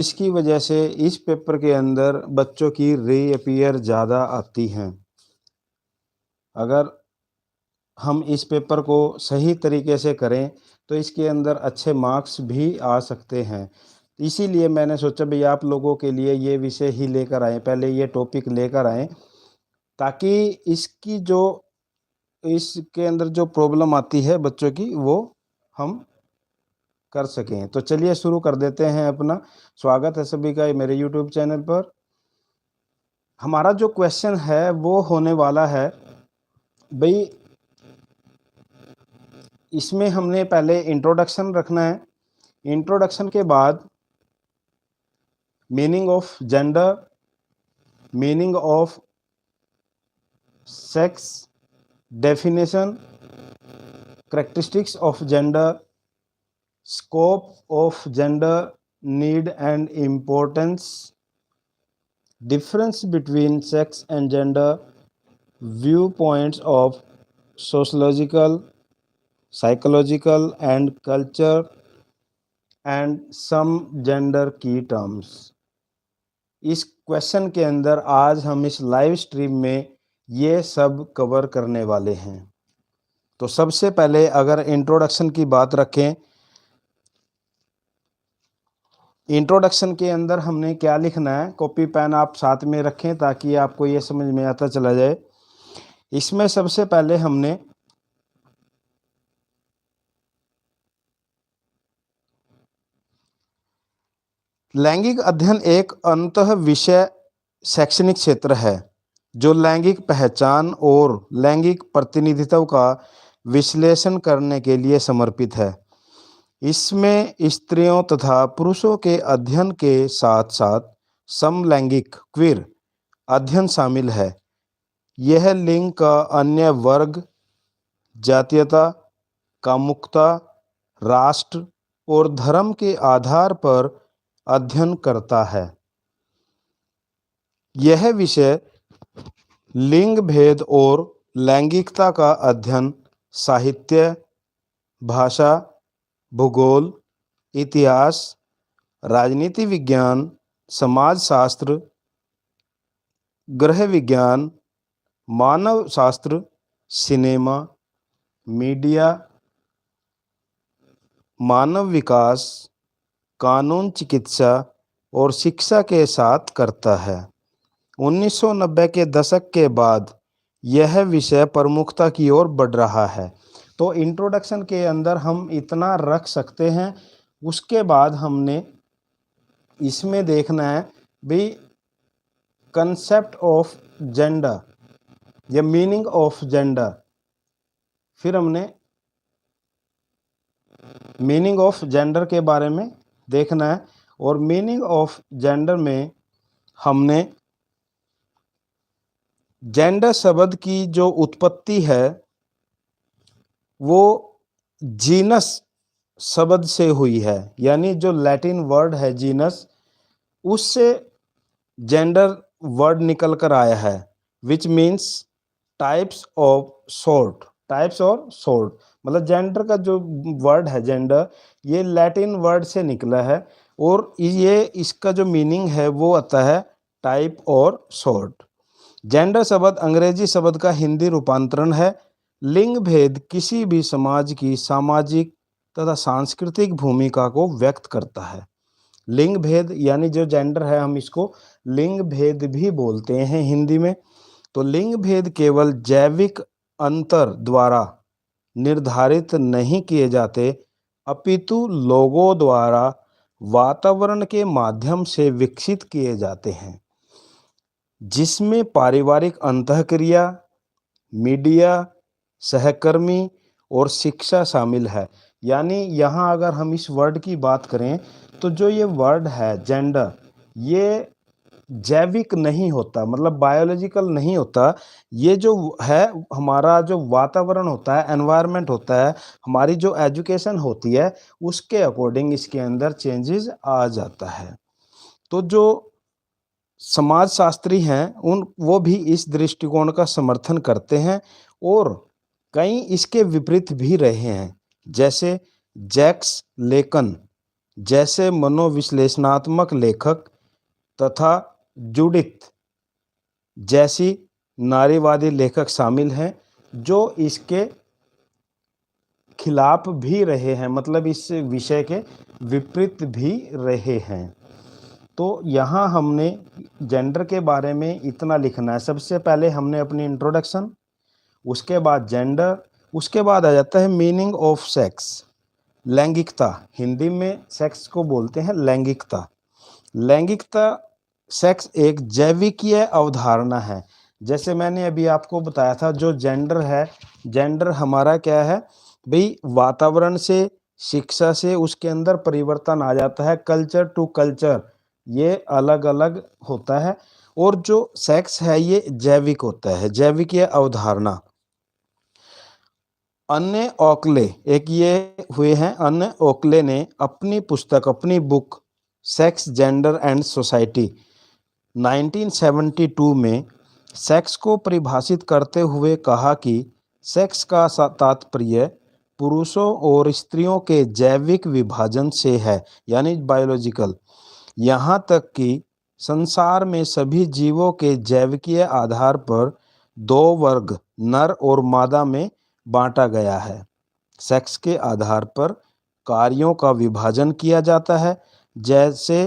इसकी वजह से इस पेपर के अंदर बच्चों की रीअपीयर ज़्यादा आती हैं। अगर हम इस पेपर को सही तरीके से करें तो इसके अंदर अच्छे मार्क्स भी आ सकते हैं। इसीलिए मैंने सोचा भई आप लोगों के लिए ये विषय ही लेकर आएँ, पहले ये टॉपिक लेकर आएँ, ताकि इसकी जो इसके अंदर जो प्रॉब्लम आती है बच्चों की वो हम कर सकें। तो चलिए शुरू कर देते हैं अपना। स्वागत है सभी का मेरे यूट्यूब चैनल पर। हमारा जो क्वेश्चन है वो होने वाला है भई, इसमें हमने पहले इंट्रोडक्शन रखना है। इंट्रोडक्शन के बाद meaning of gender, meaning of sex, definition, characteristics of gender, scope of gender, need and importance, difference between sex and gender, viewpoints of sociological, psychological and culture, and some gender key terms। इस question के अंदर आज हम इस live stream में ये सब cover करने वाले हैं। तो सबसे पहले अगर इंट्रोडक्शन की बात रखें, इंट्रोडक्शन के अंदर हमने क्या लिखना है, कॉपी पेन आप साथ में रखें ताकि आपको ये समझ में आता चला जाए। इसमें सबसे पहले हमने लैंगिक अध्ययन एक अंतः विषय शैक्षणिक क्षेत्र है जो लैंगिक पहचान और लैंगिक प्रतिनिधित्व का विश्लेषण करने के लिए समर्पित है। इसमें स्त्रियों तथा पुरुषों के अध्ययन के साथ साथ समलैंगिक क्वीर अध्ययन शामिल है। यह लिंग का अन्य वर्ग, जातीयता, कामुकता, राष्ट्र और धर्म के आधार पर अध्ययन करता है। यह विषय लिंग भेद और लैंगिकता का अध्ययन साहित्य, भाषा, भूगोल, इतिहास, राजनीति विज्ञान, समाजशास्त्र, गृह विज्ञान, मानव शास्त्र, सिनेमा, मीडिया, मानव विकास, कानून, चिकित्सा और शिक्षा के साथ करता है। 1990 के दशक के बाद यह विषय प्रमुखता की ओर बढ़ रहा है। तो इंट्रोडक्शन के अंदर हम इतना रख सकते हैं। उसके बाद हमने इसमें देखना है भी कंसेप्ट ऑफ जेंडर या मीनिंग ऑफ जेंडर। फिर हमने मीनिंग ऑफ जेंडर के बारे में देखना है और मीनिंग ऑफ जेंडर में हमने जेंडर शब्द की जो उत्पत्ति है वो जीनस शब्द से हुई है, यानी जो लैटिन वर्ड है जीनस, उससे जेंडर वर्ड निकल कर आया है, which means types of sort. Types और सॉर्ट मतलब जेंडर का जो वर्ड है जेंडर, ये लैटिन वर्ड से निकला है और ये इसका जो मीनिंग है वो आता है टाइप और सॉर्ट। जेंडर शब्द अंग्रेजी शब्द का हिंदी रूपांतरण है। लिंग भेद किसी भी समाज की सामाजिक तथा सांस्कृतिक भूमिका को व्यक्त करता है। लिंग भेद यानी जो जेंडर है हम इसको लिंग भेद भी बोलते हैं हिंदी में। तो लिंग भेद केवल जैविक अंतर द्वारा निर्धारित नहीं किए जाते, अपितु लोगों द्वारा वातावरण के माध्यम से विकसित किए जाते हैं, जिसमें पारिवारिक अंतःक्रिया, मीडिया, सहकर्मी और शिक्षा शामिल है। यानी यहाँ अगर हम इस वर्ड की बात करें तो जो ये वर्ड है जेंडर, ये जैविक नहीं होता, मतलब बायोलॉजिकल नहीं होता। ये जो है हमारा जो वातावरण होता है, एनवायरनमेंट होता है, हमारी जो एजुकेशन होती है, उसके अकॉर्डिंग इसके अंदर चेंजेस आ जाता है। तो जो समाजशास्त्री हैं वो भी इस दृष्टिकोण का समर्थन करते हैं और कई इसके विपरीत भी रहे हैं, जैसे जैक्स लेकन जैसे मनोविश्लेषणात्मक लेखक तथा जुडिथ जैसी नारीवादी लेखक शामिल हैं, जो इसके खिलाफ भी रहे हैं, मतलब इस विषय के विपरीत भी रहे हैं। तो यहाँ हमने जेंडर के बारे में इतना लिखना है। सबसे पहले हमने अपनी इंट्रोडक्शन, उसके बाद जेंडर, उसके बाद आ जाता है मीनिंग ऑफ सेक्स, लैंगिकता। हिंदी में सेक्स को बोलते हैं लैंगिकता। लैंगिकता सेक्स एक जैविकीय अवधारणा है। जैसे मैंने अभी आपको बताया था, जो जेंडर है, जेंडर हमारा क्या है भाई, वातावरण से, शिक्षा से उसके अंदर परिवर्तन आ जाता है, कल्चर टू कल्चर ये अलग अलग होता है। और जो सेक्स है ये जैविक होता है, जैविकीय अवधारणा। अन्य ओकले, एक ये हुए हैं अन्य ओकले ने अपनी पुस्तक, अपनी book sex, gender and society 1972 में सेक्स को परिभाषित करते हुए कहा कि सेक्स का तात्पर्य पुरुषों और स्त्रियों के जैविक विभाजन से है, यानी बायोलॉजिकल। यहाँ तक कि संसार में सभी जीवों के जैविकीय आधार पर दो वर्ग, नर और मादा में बांटा गया है। सेक्स के आधार पर कार्यों का विभाजन किया जाता है। जैसे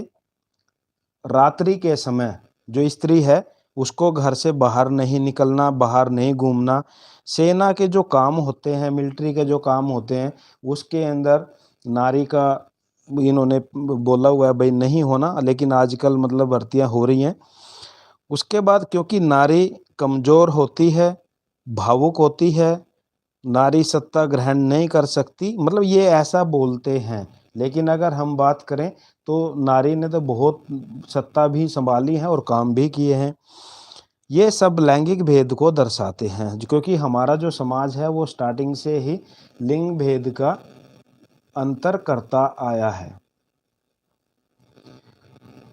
रात्रि के समय जो स्त्री है उसको घर से बाहर नहीं निकलना, बाहर नहीं घूमना। सेना के जो काम होते हैं, मिलिट्री के जो काम होते हैं, उसके अंदर नारी का इन्होंने बोला हुआ है भाई नहीं होना, लेकिन आजकल मतलब भर्तियां हो रही हैं। उसके बाद क्योंकि नारी कमज़ोर होती है, भावुक होती है, नारी सत्ता ग्रहण नहीं कर सकती, मतलब ये ऐसा बोलते हैं। लेकिन अगर हम बात करें तो नारी ने तो बहुत सत्ता भी संभाली है और काम भी किए हैं। ये सब लैंगिक भेद को दर्शाते हैं, क्योंकि हमारा जो समाज है वो स्टार्टिंग से ही लिंग भेद का अंतर करता आया है।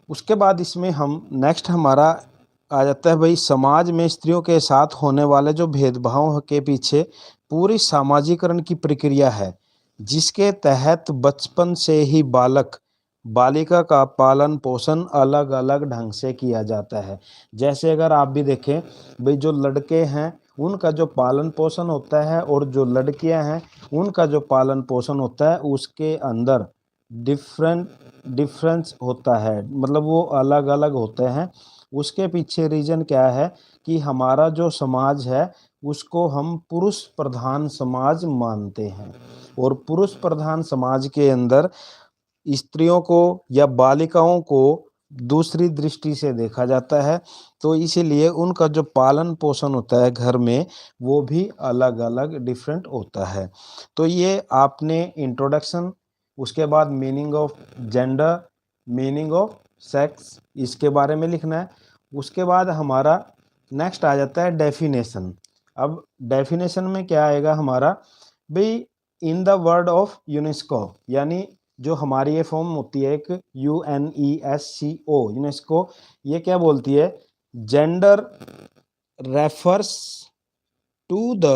उसके बाद इसमें हम नेक्स्ट हमारा आ जाता है भाई, समाज में स्त्रियों के साथ होने वाले जो भेदभाव के पीछे पूरी सामाजिकरण की प्रक्रिया है, जिसके तहत बचपन से ही बालक बालिका का पालन पोषण अलग अलग ढंग से किया जाता है। जैसे अगर आप भी देखें भाई, जो लड़के हैं उनका जो पालन पोषण होता है और जो लड़कियां हैं उनका जो पालन पोषण होता है, उसके अंदर डिफरेंस होता है, मतलब वो अलग अलग होते हैं। उसके पीछे रीजन क्या है कि हमारा जो समाज है उसको हम पुरुष प्रधान समाज मानते हैं, और पुरुष प्रधान समाज के अंदर स्त्रियों को या बालिकाओं को दूसरी दृष्टि से देखा जाता है। तो इसीलिए उनका जो पालन पोषण होता है घर में, वो भी अलग अलग डिफरेंट होता है। तो ये आपने इंट्रोडक्शन, उसके बाद meaning of gender, meaning of sex, इसके बारे में लिखना है। उसके बाद हमारा नेक्स्ट आ जाता है डेफिनेशन। अब डेफिनेशन में क्या आएगा हमारा भाई, in the word of UNESCO, यानी जो हमारी ये फॉर्म होती है एक UNESCO, यूनेस्को, ये क्या बोलती है, gender refers to the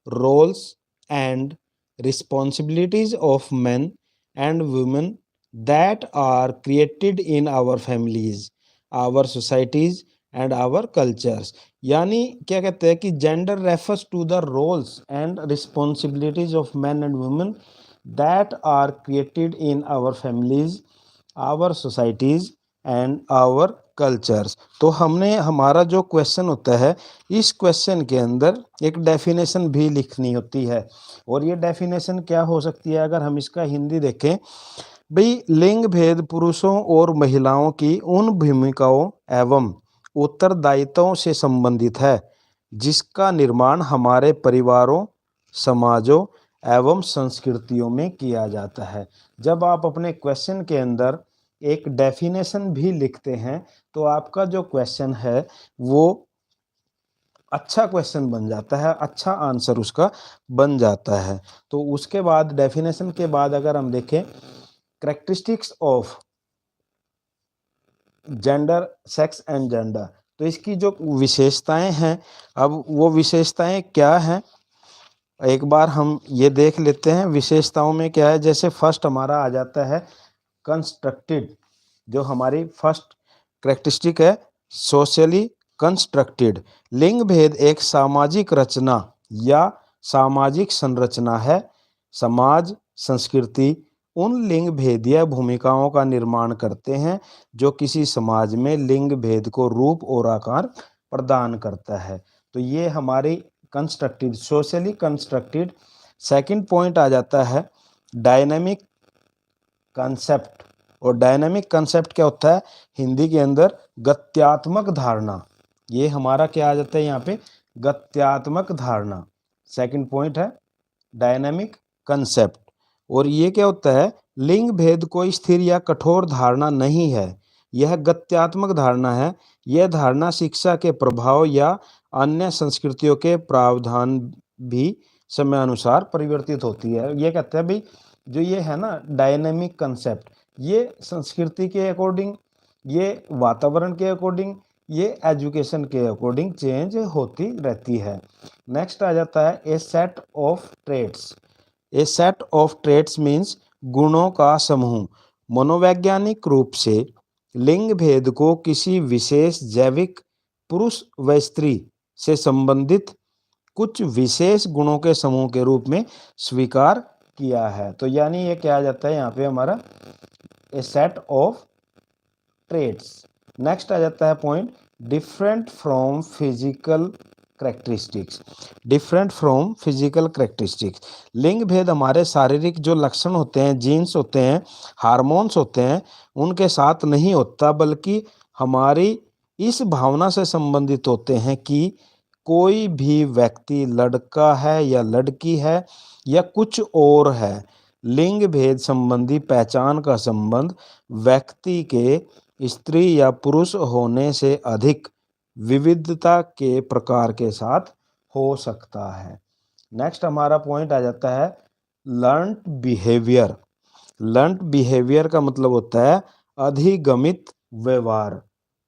roles and responsibilities of men and women that are created in our families, our societies and our cultures। यानी क्या कहते हैं कि gender refers to the roles and responsibilities of man and women that are created in our families, our societies and our cultures। तो हमने हमारा जो question होता है, इस क्वेश्चन के अंदर एक डेफिनेशन भी लिखनी होती है। और ये डेफिनेशन क्या हो सकती है, अगर हम इसका हिंदी देखें भाई, लिंग भेद पुरुषों और महिलाओं की उन भूमिकाओं एवं उत्तरदायित्वों से संबंधित है जिसका निर्माण हमारे परिवारों, समाजों एवं संस्कृतियों में किया जाता है। जब आप अपने क्वेश्चन के अंदर एक डेफिनेशन भी लिखते हैं तो आपका जो क्वेश्चन है वो अच्छा क्वेश्चन बन जाता है, अच्छा आंसर उसका बन जाता है। तो उसके बाद डेफिनेशन के बाद अगर हम देखें characteristics of gender, sex and gender, तो इसकी जो विशेषताएं हैं, अब वो विशेषताएं क्या हैं एक बार हम ये देख लेते हैं। विशेषताओं में क्या है, जैसे फर्स्ट हमारा आ जाता है कंस्ट्रक्टेड, जो हमारी फर्स्ट कैरेक्टरिस्टिक है, सोशली कंस्ट्रक्टेड। लिंग भेद एक सामाजिक रचना या सामाजिक संरचना है। समाज संस्कृति उन लिंग भेदीय भूमिकाओं का निर्माण करते हैं जो किसी समाज में लिंग भेद को रूप और आकार प्रदान करता है। तो ये हमारी constructed, socially constructed. Second point आ जाता है डायनेमिक कंसेप्ट। और डायनेमिक कंसेप्ट क्या होता है? हिंदी के अंदर गत्यात्मक धारणा। ये हमारा क्या आ जाता है यहाँ पे? गत्यात्मक धारणा। सेकंड पॉइंट है डायनेमिक कंसेप्ट। और ये क्या होता है? लिंग भेद कोई स्थिर या कठोर धारणा नहीं है, यह गत्यात्मक धारणा है। यह धारणा शिक्षा के प्रभाव या अन्य संस्कृतियों के प्रावधान भी समयानुसार परिवर्तित होती है। ये कहते हैं भाई जो ये है ना डायनेमिक कंसेप्ट, ये संस्कृति के अकॉर्डिंग, ये वातावरण के अकॉर्डिंग, ये एजुकेशन के अकॉर्डिंग चेंज होती रहती है। नेक्स्ट आ जाता है a set of traits. A set of traits means गुणों का समूह। मनोवैज्ञानिक रूप से लिंग भेद को किसी विशेष जैविक पुरुष व स्त्री से संबंधित कुछ विशेष गुणों के समूह के रूप में स्वीकार किया है। तो यानी ये क्या आ जाता है यहाँ पे हमारा ए सेट ऑफ ट्रेट्स। नेक्स्ट आ जाता है point different from physical characteristics. Different from physical characteristics. लिंग भेद हमारे शारीरिक जो लक्षण होते हैं, जीन्स होते हैं, हार्मोन्स होते हैं, उनके साथ नहीं होता, बल्कि हमारी इस भावना से संबंधित होते हैं कि कोई भी व्यक्ति लड़का है या लड़की है या कुछ और है। लिंग भेद संबंधी पहचान का संबंध व्यक्ति के स्त्री या पुरुष होने से अधिक विविधता के प्रकार के साथ हो सकता है। नेक्स्ट हमारा पॉइंट आ जाता है लर्न्ड बिहेवियर। लर्न्ड बिहेवियर का मतलब होता है अधिगमित व्यवहार।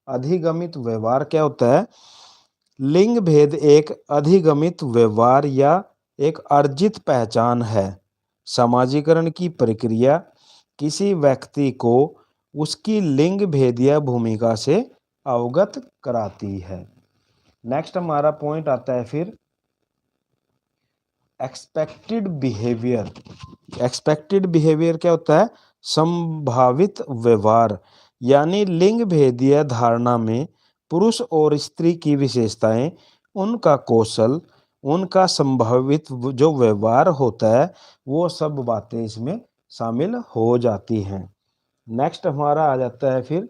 अधिगमित व्यवहार क्या होता है? लिंग भेद एक अधिगमित व्यवहार या एक अर्जित पहचान है। समाजीकरण की प्रक्रिया किसी व्यक्ति को उसकी लिंग भेदीय भूमिका से अवगत कराती है। नेक्स्ट हमारा पॉइंट आता है फिर एक्सपेक्टेड बिहेवियर। एक्सपेक्टेड बिहेवियर क्या होता है? संभावित व्यवहार। यानी लिंग भेदीय धारणा में पुरुष और स्त्री की विशेषताएं, उनका कौशल, उनका संभावित जो व्यवहार होता है, वो सब बातें इसमें शामिल हो जाती हैं। नेक्स्ट हमारा आ जाता है फिर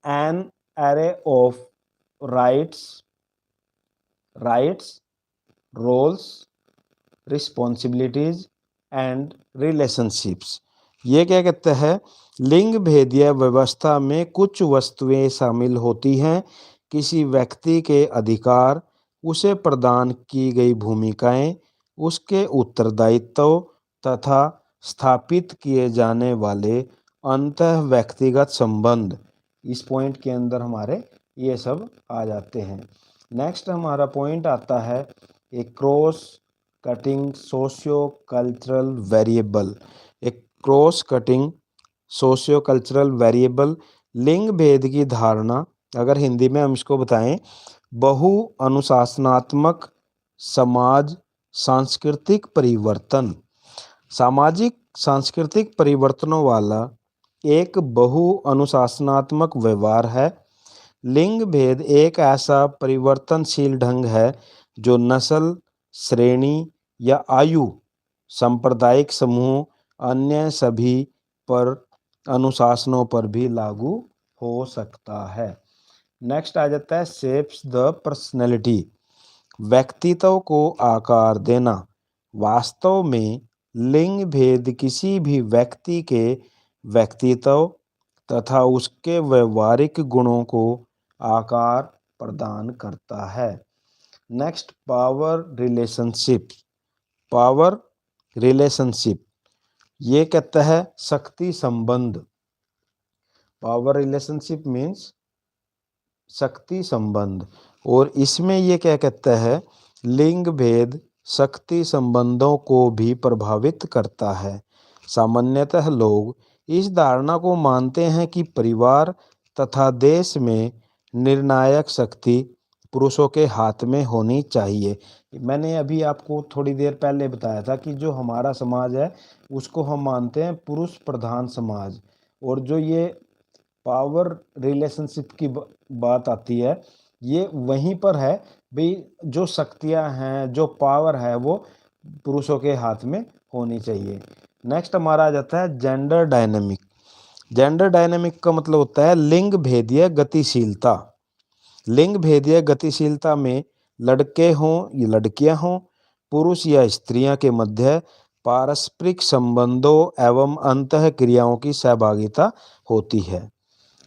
an array of rights, roles, responsibilities and relationships. ये क्या कहते हैं? लिंग भेदीय व्यवस्था में कुछ वस्तुएं शामिल होती हैं। किसी व्यक्ति के अधिकार, उसे प्रदान की गई भूमिकाएं, उसके उत्तरदायित्व तथा स्थापित किए जाने वाले अंतः व्यक्तिगत संबंध। इस पॉइंट के अंदर हमारे ये सब आ जाते हैं। नेक्स्ट हमारा पॉइंट आता है a cross cutting socio cultural variable. एक cross cutting socio cultural variable. लिंग भेद की धारणा, अगर हिंदी में हम इसको बताएं, बहु अनुशासनात्मक समाज सांस्कृतिक परिवर्तन। सामाजिक सांस्कृतिक परिवर्तनों वाला एक बहु अनुशासनात्मक व्यवहार है। लिंग भेद एक ऐसा परिवर्तनशील ढंग है जो नस्ल, श्रेणी या आयु, सांप्रदायिक समूह, अन्य सभी पर अनुशासनों पर भी लागू हो सकता है। नेक्स्ट आ जाता है शेप्स द पर्सनैलिटी। व्यक्तित्व को आकार देना। वास्तव में लिंग भेद किसी भी व्यक्ति के व्यक्तित्व तथा उसके व्यवहारिक गुणों को आकार प्रदान करता है। Next power relationship. Power relationship ये कहता है शक्ति संबंध। पावर रिलेशनशिप मीन्स शक्ति संबंध। और इसमें ये क्या कहता है? लिंग भेद शक्ति संबंधों को भी प्रभावित करता है। सामान्यतः लोग इस धारणा को मानते हैं कि परिवार तथा देश में निर्णायक शक्ति पुरुषों के हाथ में होनी चाहिए। मैंने अभी आपको थोड़ी देर पहले बताया था कि जो हमारा समाज है उसको हम मानते हैं पुरुष प्रधान समाज, और जो ये पावर रिलेशनशिप की बात आती है ये वहीं पर है भाई, जो शक्तियां हैं जो पावर है वो पुरुषों के हाथ में होनी चाहिए। नेक्स्ट हमारा आ जाता है जेंडर डायनेमिक। जेंडर डायनेमिक का मतलब होता है लिंग भेदीय गतिशीलता। लिंग भेदीय गतिशीलता में लड़के हों या लड़कियां हों, पुरुष या स्त्रियां के मध्य पारस्परिक संबंधों एवं अंतः क्रियाओं की सहभागिता होती है।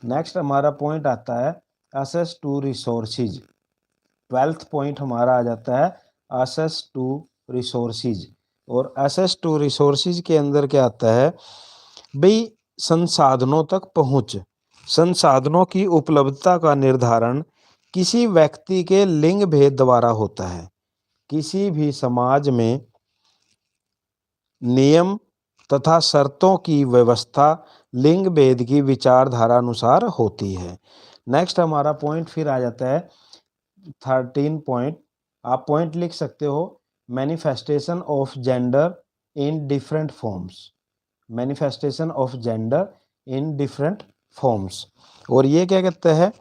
नेक्स्ट हमारा पॉइंट आता है access to resources. 12th point हमारा आ जाता है एक्सेस टू रिसोर्सेज। और एक्सेस टू रिसोर्सेज के अंदर क्या आता है भाई, संसाधनों तक पहुंच। संसाधनों की उपलब्धता का निर्धारण किसी व्यक्ति के लिंग भेद द्वारा होता है। किसी भी समाज में नियम तथा शर्तों की व्यवस्था लिंग भेद की विचारधारा अनुसार होती है। नेक्स्ट हमारा पॉइंट फिर आ जाता है 13 पॉइंट। आप पॉइंट लिख सकते हो, manifestation of gender in different forms. Manifestation of gender in different forms. और ये क्या कहते हैं,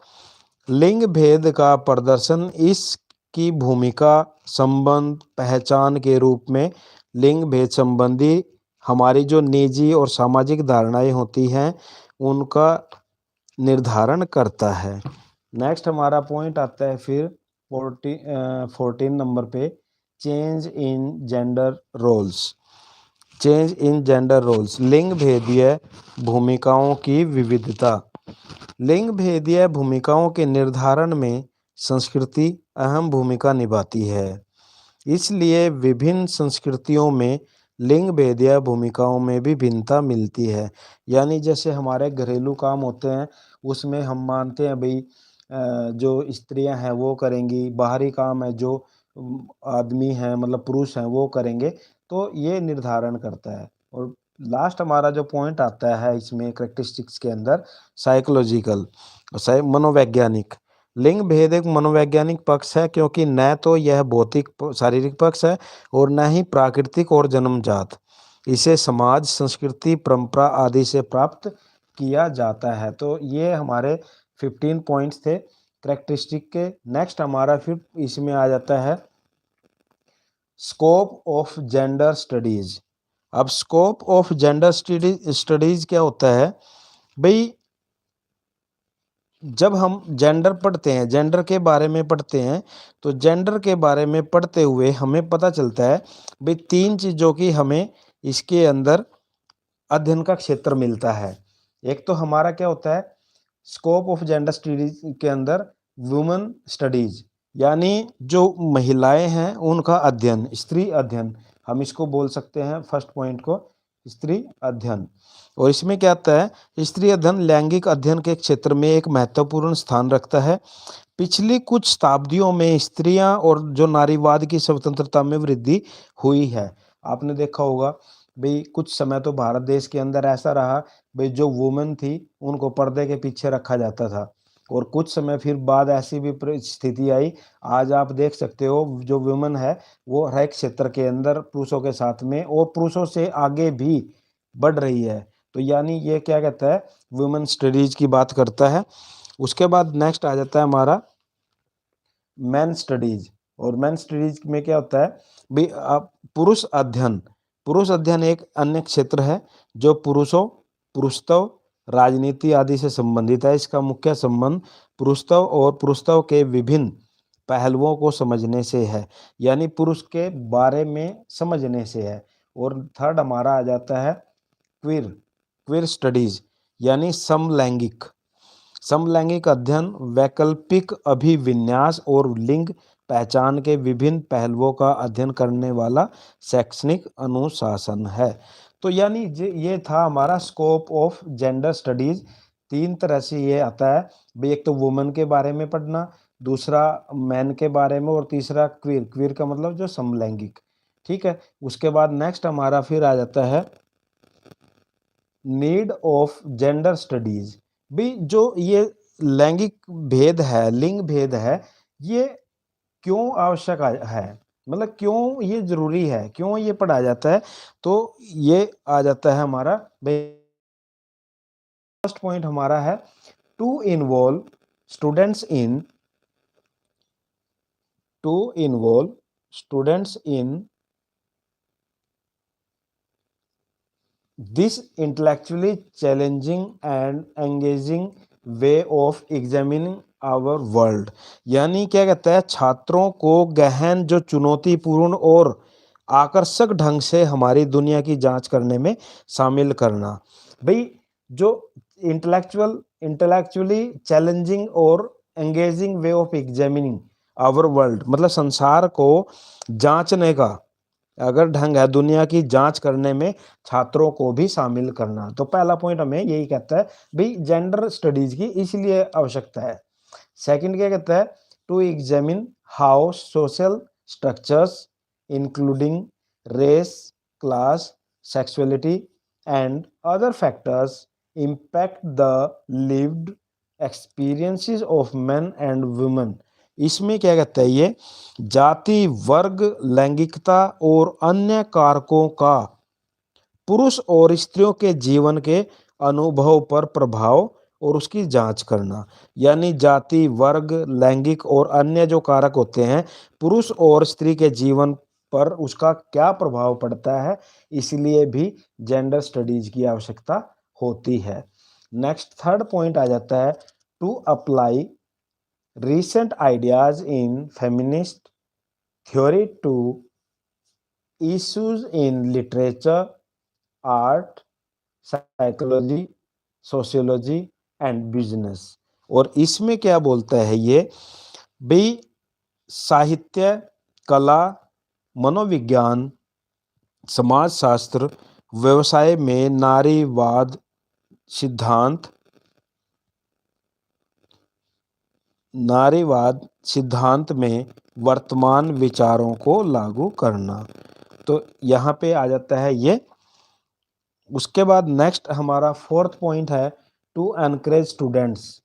लिंग भेद का प्रदर्शन इसकी भूमिका संबंध पहचान के रूप में लिंग भेद संबंधी हमारी जो निजी और सामाजिक धारणाएं होती हैं उनका निर्धारण करता है। नेक्स्ट हमारा पॉइंट आता है फिर 14 नंबर पे, change in gender roles. Change in gender roles, लिंग भेदीय भूमिकाओं की विविधता। लिंग भेदीय भूमिकाओं के निर्धारण में संस्कृति अहम भूमिका निभाती है। इसलिए विभिन्न संस्कृतियों में लिंग भेदीय भूमिकाओं में भी भिन्नता मिलती है। यानी जैसे हमारे घरेलू काम होते हैं उसमें हम मानते हैं भाई जो स्त्रियां हैं वो करेंगी, बाहरी काम है जो आदमी हैं मतलब पुरुष हैं वो करेंगे। तो ये निर्धारण करता है। और लास्ट हमारा जो पॉइंट आता है इसमें करेक्टरिस्टिक्स के अंदर, साइकोलॉजिकल मनोवैज्ञानिक। लिंग भेद एक मनोवैज्ञानिक पक्ष है क्योंकि न तो यह भौतिक शारीरिक पक्ष है और न ही प्राकृतिक और जन्मजात। इसे समाज संस्कृति परंपरा आदि से प्राप्त किया जाता है। तो ये हमारे 15 पॉइंट्स थे करेक्टरिस्टिक के। नेक्स्ट हमारा फिर इसमें आ जाता है स्कोप ऑफ जेंडर स्टडीज। अब स्कोप ऑफ जेंडर स्टडीज क्या होता है भाई, जब हम जेंडर पढ़ते हैं, जेंडर के बारे में पढ़ते हैं, तो जेंडर के बारे में पढ़ते हुए हमें पता चलता है भाई 3 चीज़ों की हमें इसके अंदर अध्ययन का क्षेत्र मिलता है। एक तो हमारा क्या होता है स्कोप ऑफ जेंडर स्टडीज के अंदर वुमेन स्टडीज, यानी जो महिलाएं हैं उनका अध्ययन, स्त्री अध्ययन हम इसको बोल सकते हैं। फर्स्ट पॉइंट को स्त्री अध्ययन। और इसमें क्या आता है, स्त्री अध्ययन लैंगिक अध्ययन के क्षेत्र में एक महत्वपूर्ण स्थान रखता है। पिछली कुछ शताब्दियों में स्त्रियां और जो नारीवाद की स्वतंत्रता में वृद्धि हुई है। आपने देखा होगा भाई कुछ समय तो भारत देश के अंदर ऐसा रहा भाई जो वुमेन थी उनको पर्दे के पीछे रखा जाता था, और कुछ समय फिर बाद ऐसी भी स्थिति आई, आज आप देख सकते हो जो वुमेन है वो हर एक क्षेत्र के अंदर पुरुषों के साथ में और पुरुषों से आगे भी बढ़ रही है। तो यानी ये क्या कहता है, वुमेन स्टडीज की बात करता है। उसके बाद नेक्स्ट आ जाता है हमारा मैन स्टडीज। और मैन स्टडीज में क्या होता है भाई, पुरुष अध्ययन। पुरुष अध्ययन एक अन्य क्षेत्र है जो पुरुषत्व राजनीति आदि से संबंधित है। इसका मुख्य संबंध पुरुषत्व और पुरुषत्व के विभिन्न पहलुओं को समझने से है, यानी पुरुष के बारे में समझने से है। और थर्ड हमारा आ जाता है क्विर क्विर स्टडीज, यानी समलैंगिक। समलैंगिक अध्ययन वैकल्पिक अभिविन्यास और लिंग पहचान के विभिन्न पहलुओं का अध्ययन करने वाला शैक्षणिक अनुशासन है। तो यानी ये था हमारा स्कोप ऑफ जेंडर स्टडीज। 3 तरह से ये आता है भाई, एक तो वुमेन के बारे में पढ़ना, दूसरा मैन के बारे में, और तीसरा क्वीर। क्वीर का मतलब जो समलैंगिक। ठीक है। उसके बाद नेक्स्ट हमारा फिर आ जाता है नीड ऑफ जेंडर स्टडीज। भी जो ये लैंगिक भेद है, लिंग भेद है, ये क्यों आवश्यक है, मतलब क्यों ये जरूरी है, क्यों ये पढ़ाया जाता है, तो ये आ जाता है हमारा फर्स्ट पॉइंट हमारा है to involve students in to involve students in this intellectually challenging and engaging way of examining our world। यानी क्या कहता है, छात्रों को गहन, जो चुनौतीपूर्ण और आकर्षक ढंग से हमारी दुनिया की जांच करने में शामिल करना। भाई जो इंटेलेक्चुअली चैलेंजिंग और engaging way of examining our world, मतलब संसार को जांचने का अगर ढंग है, दुनिया की जांच करने में छात्रों को भी शामिल करना। तो पहला पॉइंट हमें यही कहता है भाई जेंडर स्टडीज की इसलिए आवश्यकता है। सेकंड क्या कहता है, to examine how social structures including race, class, sexuality and other factors impact the lived experiences of men and women. इसमें क्या कहता है, ये जाति, वर्ग, लैंगिकता और अन्य कारकों का पुरुष और स्त्रियों के जीवन के अनुभव पर प्रभाव और उसकी जांच करना। यानी जाति, वर्ग, लैंगिक और अन्य जो कारक होते हैं, पुरुष और स्त्री के जीवन पर उसका क्या प्रभाव पड़ता है, इसलिए भी जेंडर स्टडीज की आवश्यकता होती है। नेक्स्ट थर्ड पॉइंट आ जाता है to apply recent ideas in feminist theory to issues in literature, art, psychology, sociology and business। और इसमें क्या बोलता है ये, भाई साहित्य, कला, मनोविज्ञान, समाजशास्त्र, व्यवसाय में नारीवाद सिद्धांत में वर्तमान विचारों को लागू करना। तो यहाँ पे आ जाता है ये। उसके बाद नेक्स्ट हमारा फोर्थ पॉइंट है to encourage students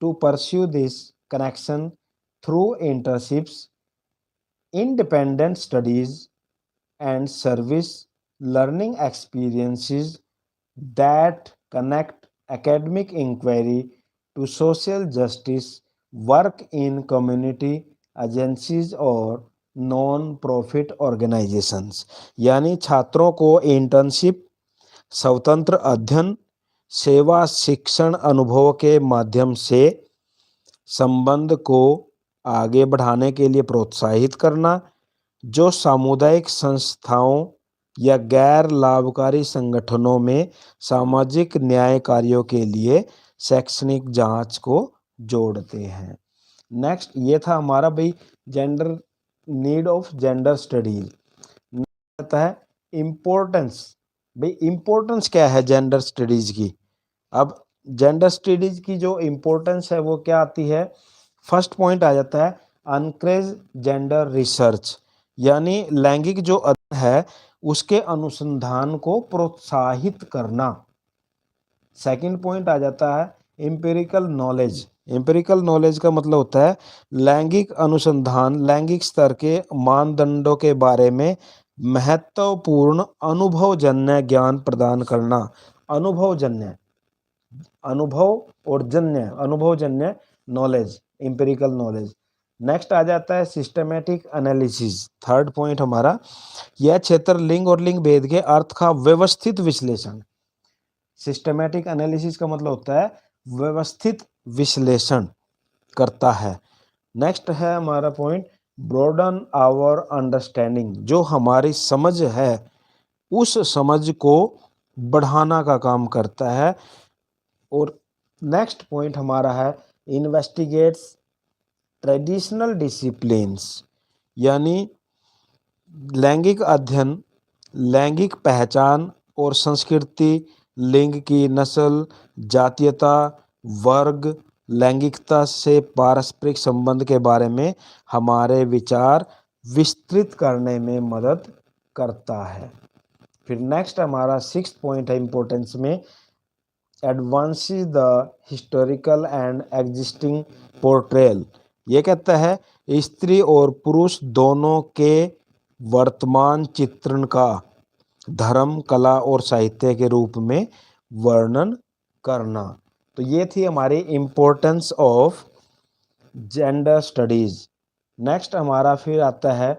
to pursue this connection through internships, independent studies and service learning experiences that connect academic inquiry to social justice work in community agencies और नॉन प्रॉफिट ऑर्गेनाइजेशंस। यानी छात्रों को internship, स्वतंत्र अध्ययन, सेवा शिक्षण अनुभव के माध्यम से संबंध को आगे बढ़ाने के लिए प्रोत्साहित करना, जो सामुदायिक संस्थाओं या गैर लाभकारी संगठनों में सामाजिक न्याय कार्यों के लिए शैक्षणिक जांच को जोड़ते हैं। नेक्स्ट ये था हमारा भाई gender, need of gender studies. आता है इम्पोर्टेंस। भाई इम्पोर्टेंस क्या है जेंडर स्टडीज की। अब जेंडर स्टडीज की जो इम्पोर्टेंस है वो क्या आती है, फर्स्ट पॉइंट आ जाता है अनकरेज जेंडर रिसर्च। यानी लैंगिक जो अध्ययन है उसके अनुसंधान को प्रोत्साहित करना। सेकंड पॉइंट आ जाता है एम्पिरिकल नॉलेज। एम्पिरिकल नॉलेज का मतलब होता है लैंगिक अनुसंधान, लैंगिक स्तर के मानदंडों के बारे में महत्वपूर्ण अनुभवजन्य ज्ञान प्रदान करना। अनुभवजन्य, अनुभवजन्य नॉलेज, एम्पिरिकल नॉलेज। नेक्स्ट आ जाता है सिस्टमैटिक एनालिसिस। थर्ड पॉइंट हमारा, यह क्षेत्र लिंग और लिंग भेद के अर्थ का व्यवस्थित विश्लेषण। सिस्टमैटिक एनालिसिस का मतलब होता है व्यवस्थित विश्लेषण करता है। नेक्स्ट है हमारा पॉइंट ब्रॉडन आवर अंडरस्टैंडिंग। जो हमारी समझ है उस समझ को बढ़ाना का काम करता है। और नेक्स्ट पॉइंट हमारा है इन्वेस्टिगेट्स ट्रेडिशनल डिसिप्लिन्स। यानी लैंगिक अध्ययन लैंगिक पहचान और संस्कृति, लिंग की नस्ल, जातीयता, वर्ग, लैंगिकता से पारस्परिक संबंध के बारे में हमारे विचार विस्तृत करने में मदद करता है। फिर नेक्स्ट हमारा सिक्स्थ पॉइंट है इम्पोर्टेंस में advances the historical and existing portrayal. ये कहता है स्त्री और पुरुष दोनों के वर्तमान चित्रण का धर्म, कला और साहित्य के रूप में वर्णन करना। तो ये थी हमारी importance of gender studies. Next हमारा फिर आता है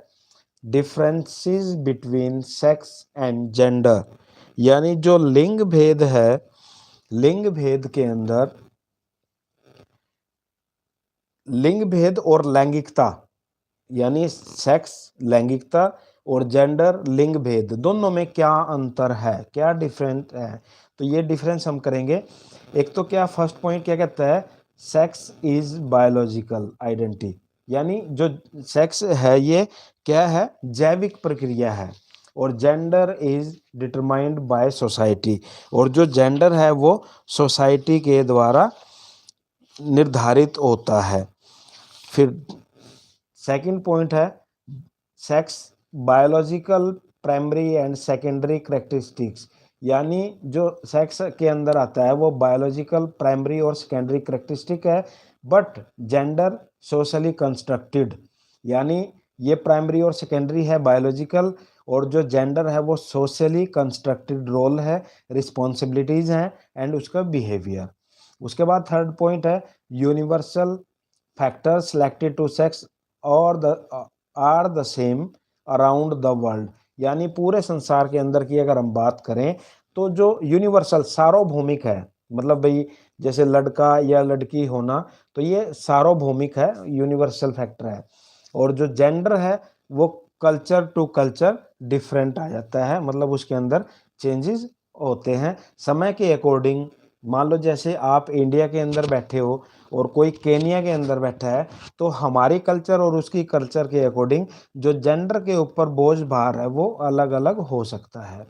differences between sex and gender, यानी जो लिंग भेद है, लिंग भेद के अंदर लिंग भेद और लैंगिकता, यानी सेक्स लैंगिकता और जेंडर लिंग भेद, दोनों में क्या अंतर है, क्या डिफरेंस है। तो ये डिफरेंस हम करेंगे। एक तो क्या फर्स्ट पॉइंट क्या कहता है, सेक्स इज बायोलॉजिकल आइडेंटिटी, यानी जो सेक्स है ये क्या है, जैविक प्रक्रिया है। और gender is determined by society, और जो जेंडर है वो सोसाइटी के द्वारा निर्धारित होता है। फिर सेकंड पॉइंट है sex biological primary and secondary characteristics, यानी जो सेक्स के अंदर आता है वो बायोलॉजिकल प्राइमरी और सेकेंडरी करेक्टरिस्टिक है, बट जेंडर सोशली कंस्ट्रक्टेड, यानी ये प्राइमरी और सेकेंडरी है बायोलॉजिकल, और जो जेंडर है वो सोशली कंस्ट्रक्टेड रोल है, रिस्पॉन्सिबिलिटीज हैं एंड उसका बिहेवियर। उसके बाद थर्ड पॉइंट है universal factors selected to sex और they are the same around the world, यानी पूरे संसार के अंदर की अगर हम बात करें तो जो यूनिवर्सल सार्वभौमिक है, मतलब भाई जैसे लड़का या लड़की होना, तो ये सार्वभौमिक है, यूनिवर्सल फैक्टर है। और जो जेंडर है वो कल्चर टू कल्चर डिफरेंट आ जाता है, मतलब उसके अंदर चेंजेस होते हैं समय के अकॉर्डिंग। मान लो जैसे आप इंडिया के अंदर बैठे हो और कोई केनिया के अंदर बैठा है, तो हमारी कल्चर और उसकी कल्चर के अकॉर्डिंग जो जेंडर के ऊपर बोझ भार है वो अलग अलग हो सकता है।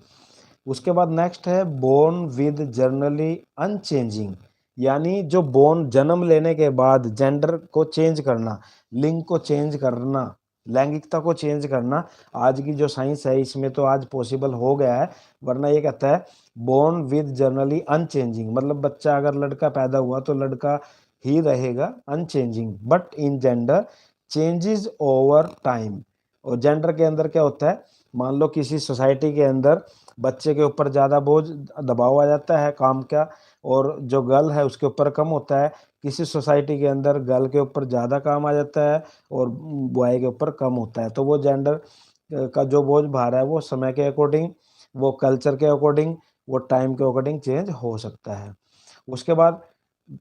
उसके बाद नेक्स्ट है बोर्न विद जर्नली अनचेंजिंग, यानी जो बोर्न जन्म लेने के बाद जेंडर को चेंज करना, लिंग को चेंज करना, लैंगिकता को चेंज करना, आज की जो साइंस है इसमें तो आज पॉसिबल हो गया है, वरना ये कहता है बोर्न विद जर्नली अनचेंजिंग, मतलब बच्चा अगर लड़का पैदा हुआ तो लड़का ही रहेगा, unchanging, but in gender changes over time. और जेंडर के अंदर क्या होता है, मान लो किसी सोसाइटी के अंदर बच्चे के ऊपर ज़्यादा बोझ दबाव आ जाता है काम का, और जो गर्ल है उसके ऊपर कम होता है। किसी सोसाइटी के अंदर गर्ल के ऊपर ज़्यादा काम आ जाता है और बॉय के ऊपर कम होता है। तो वो जेंडर का जो बोझ भार है वो समय के अकॉर्डिंग, वो कल्चर के अकॉर्डिंग, वो टाइम के अकॉर्डिंग चेंज हो सकता है। उसके बाद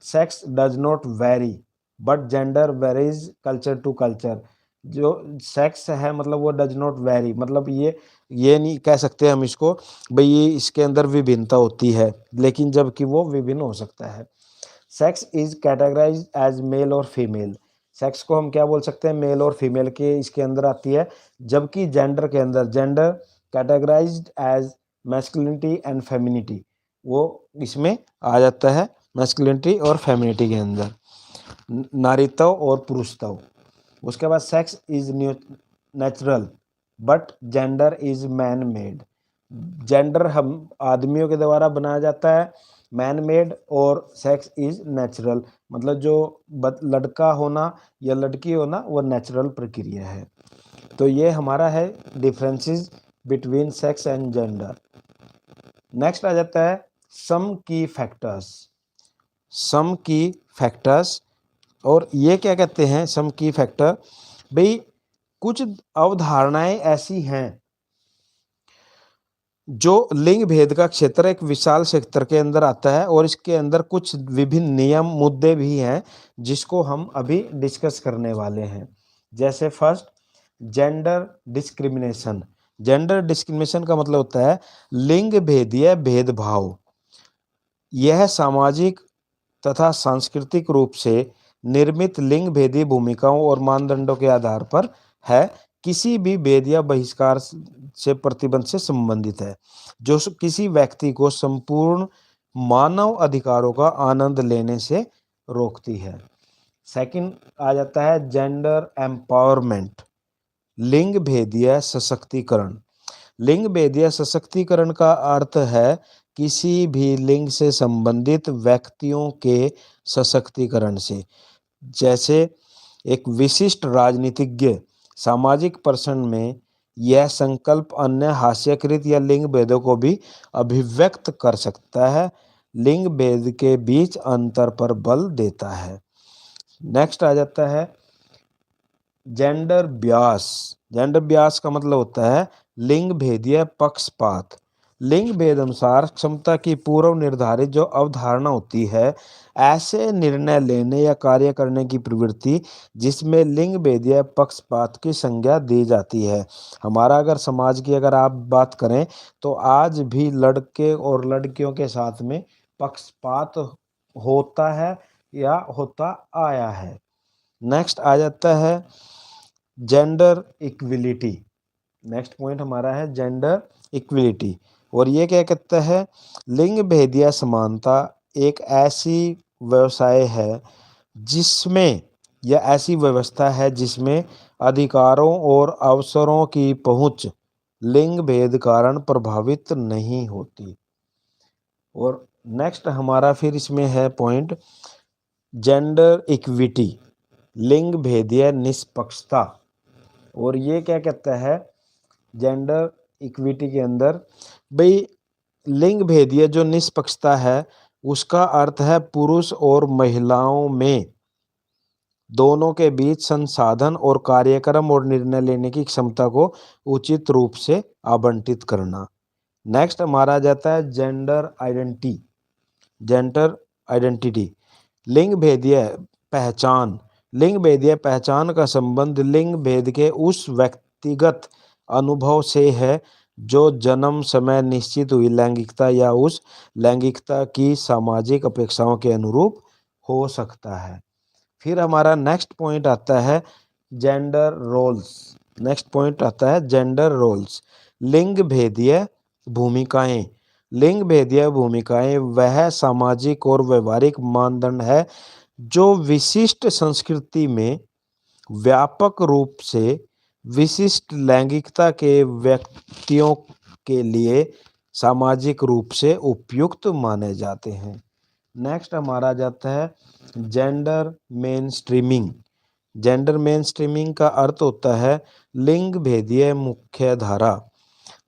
sex does not vary but gender varies culture to culture, जो सेक्स है मतलब वो डज नॉट वेरी, मतलब ये नहीं कह सकते हम इसको भाई ये इसके अंदर विभिन्नता होती है, लेकिन जबकि वो विभिन्न हो सकता है। Sex is categorize as male और फीमेल, सेक्स को हम क्या बोल सकते हैं, मेल और फीमेल के इसके अंदर आती है, जबकि जेंडर के अंदर gender categorized as masculinity and femininity, वो इसमें आ जाता है मैस्कुलिनिटी और फेमिनिटी के अंदर, नारीत्व और पुरुषत्व। उसके बाद sex is natural but gender is man made, gender हम आदमियों के द्वारा बनाया जाता है मैन मेड, और सेक्स इज नेचुरल, मतलब जो लड़का होना या लड़की होना वो नेचुरल प्रक्रिया है। तो ये हमारा है differences between sex and gender. Next आ जाता है सम की फैक्टर्स, सम की फैक्टर्स, और ये क्या कहते हैं सम की फैक्टर, भाई कुछ अवधारणाएं ऐसी हैं जो लिंग भेद का क्षेत्र एक विशाल क्षेत्र के अंदर आता है, और इसके अंदर कुछ विभिन्न नियम मुद्दे भी हैं जिसको हम अभी डिस्कस करने वाले हैं। जैसे first gender discrimination, gender discrimination का मतलब होता है लिंग भेदीय भेदभाव, यह सामाजिक तथा सांस्कृतिक रूप से निर्मित लिंग भेदी भूमिकाओं और मानदंडों के आधार पर है, किसी भी भेद या बहिष्कार से प्रतिबंध से संबंधित है, जो किसी व्यक्ति को संपूर्ण मानव अधिकारों का आनंद लेने से रोकती है। सेकंड आ जाता है जेंडर एम्पावरमेंट, लिंग भेदीय सशक्तिकरण, लिंग भेदीय सशक्तिकरण का अर्थ है किसी भी लिंग से संबंधित व्यक्तियों के सशक्तिकरण से। जैसे एक विशिष्ट राजनीतिज्ञ सामाजिक प्रश्न में यह संकल्प अन्य हास्यकृत या लिंग भेदों को भी अभिव्यक्त कर सकता है, लिंग भेद के बीच अंतर पर बल देता है। नेक्स्ट आ जाता है जेंडर ब्यास। जेंडर ब्यास का मतलब होता है लिंग भेदीय पक्षपात। लिंग भेद अनुसार क्षमता की पूर्व निर्धारित जो अवधारणा होती है, ऐसे निर्णय लेने या कार्य करने की प्रवृत्ति जिसमें लिंग भेदीय पक्षपात की संज्ञा दी जाती है। हमारा अगर समाज की अगर आप बात करें तो आज भी लड़के और लड़कियों के साथ में पक्षपात होता है या होता आया है। नेक्स्ट आ जाता है जेंडर इक्विलिटी। नेक्स्ट पॉइंट हमारा है जेंडर इक्विलिटी। और ये क्या कहता है, लिंग भेदीय समानता एक ऐसी व्यवसाय है जिसमें या ऐसी व्यवस्था है जिसमें अधिकारों और अवसरों की पहुंच लिंग भेद कारण प्रभावित नहीं होती। और नेक्स्ट हमारा फिर इसमें है पॉइंट जेंडर इक्विटी, लिंग भेदीय निष्पक्षता। और ये क्या कहता है जेंडर इक्विटी के अंदर, भाई लिंग भेदीय जो निष्पक्षता है उसका अर्थ है पुरुष और महिलाओं में दोनों के बीच संसाधन और कार्यक्रम और निर्णय लेने की क्षमता को उचित रूप से आवंटित करना। नेक्स्ट हमारा आ जाता है जेंडर आइडेंटिटी। जेंडर आइडेंटिटी लिंग भेदीय पहचान। लिंग भेदीय पहचान का संबंध लिंग भेद के उस व्यक्तिगत अनुभव से है जो जन्म समय निश्चित हुई लैंगिकता या उस लैंगिकता की सामाजिक अपेक्षाओं के अनुरूप हो सकता है। फिर हमारा नेक्स्ट पॉइंट आता है जेंडर रोल्स। नेक्स्ट पॉइंट आता है जेंडर रोल्स, लिंग भेदीय भूमिकाएं। लिंग भेदीय भूमिकाएं वह सामाजिक और व्यवहारिक मानदंड है जो विशिष्ट संस्कृति में व्यापक रूप से विशिष्ट लैंगिकता के व्यक्तियों के लिए सामाजिक रूप से उपयुक्त माने जाते हैं। नेक्स्ट हमारा जाता है gender main streaming. Gender main streaming का अर्थ होता है लिंग भेदीय मुख्य धारा।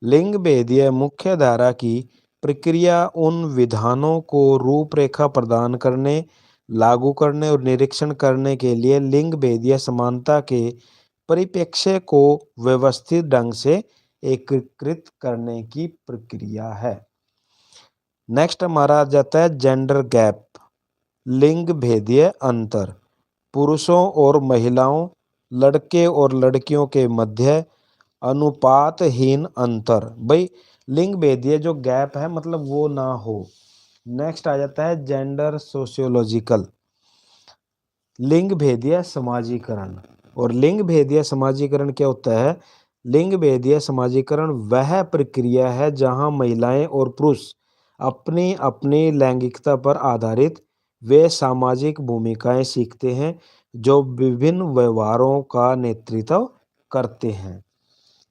लिंग भेदीय मुख्य धारा की प्रक्रिया उन विधानों को रूपरेखा प्रदान करने, लागू करने और निरीक्षण करने के लिए लिंग भेदीय समानता के परिप्रेक्ष्य को व्यवस्थित ढंग से एकीकृत करने की प्रक्रिया है। नेक्स्ट हमारा आ जाता है जेंडर गैप, लिंग भेदीय अंतर। पुरुषों और महिलाओं, लड़के और लड़कियों के मध्य अनुपातहीन अंतर। भाई लिंग भेदीय जो गैप है मतलब वो ना हो। नेक्स्ट आ जाता है जेंडर सोशियोलॉजिकल, लिंग भेदीय समाजीकरण। और लिंग भेदीय समाजीकरण क्या होता है, लिंग भेदीय समाजीकरण वह प्रक्रिया है जहां महिलाएं और पुरुष अपनी अपनी लैंगिकता पर आधारित वे सामाजिक भूमिकाएं सीखते हैं जो विभिन्न व्यवहारों का नेतृत्व करते हैं।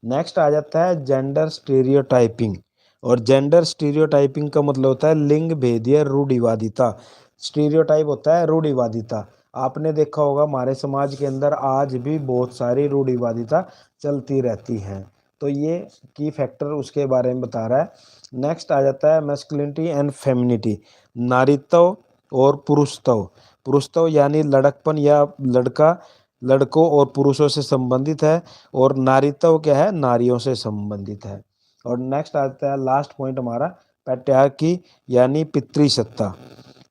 नेक्स्ट आ जाता है जेंडर स्टीरियोटाइपिंग। और जेंडर स्टीरियोटाइपिंग का मतलब होता है लिंग भेदीय रूढ़िवादिता। स्टीरियोटाइप होता है रूढ़िवादिता। आपने देखा होगा हमारे समाज के अंदर आज भी बहुत सारी रूढ़िवादिता चलती रहती हैं। तो ये की फैक्टर उसके बारे में बता रहा है। नेक्स्ट आ जाता है मैस्कुलिनिटी एंड फेमिनिटी, नारीत्व और पुरुषत्व। पुरुषत्व यानी लड़कपन या लड़का लड़कों और पुरुषों से संबंधित है, और नारीत्व क्या है, नारियों से संबंधित है। और नेक्स्ट आता है लास्ट पॉइंट हमारा पैट्रियार्की यानी पितृसत्ता।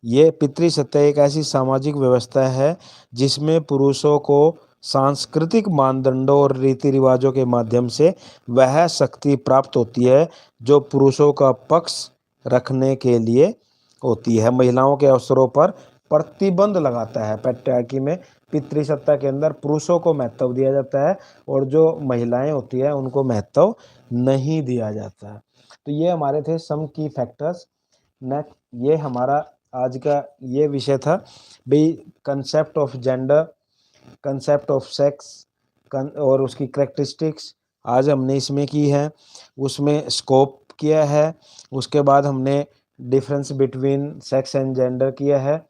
ये पितृसत्ता एक ऐसी सामाजिक व्यवस्था है जिसमें पुरुषों को सांस्कृतिक मानदंडों और रीति रिवाजों के माध्यम से वह शक्ति प्राप्त होती है जो पुरुषों का पक्ष रखने के लिए होती है, महिलाओं के अवसरों पर प्रतिबंध लगाता है। पैट्रियार्की में पितृसत्ता के अंदर पुरुषों को महत्व दिया जाता है और जो महिलाएं होती है उनको महत्व नहीं दिया जाता है। तो ये हमारे थे सम की फैक्टर्स। नेक्स्ट ये हमारा आज का ये विषय था भाई concept of gender, concept of sex और उसकी कैरेक्टरिस्टिक्स आज हमने इसमें की है, उसमें स्कोप किया है। उसके बाद हमने difference between sex and gender किया है।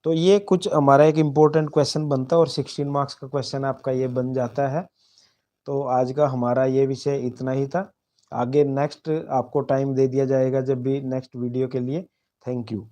तो ये कुछ हमारा एक इम्पोर्टेंट क्वेश्चन बनता है और 16 मार्क्स का क्वेश्चन आपका ये बन जाता है। तो आज का हमारा ये विषय इतना ही था। आगे नेक्स्ट आपको टाइम दे दिया जाएगा जब भी नेक्स्ट वीडियो के लिए। Thank you.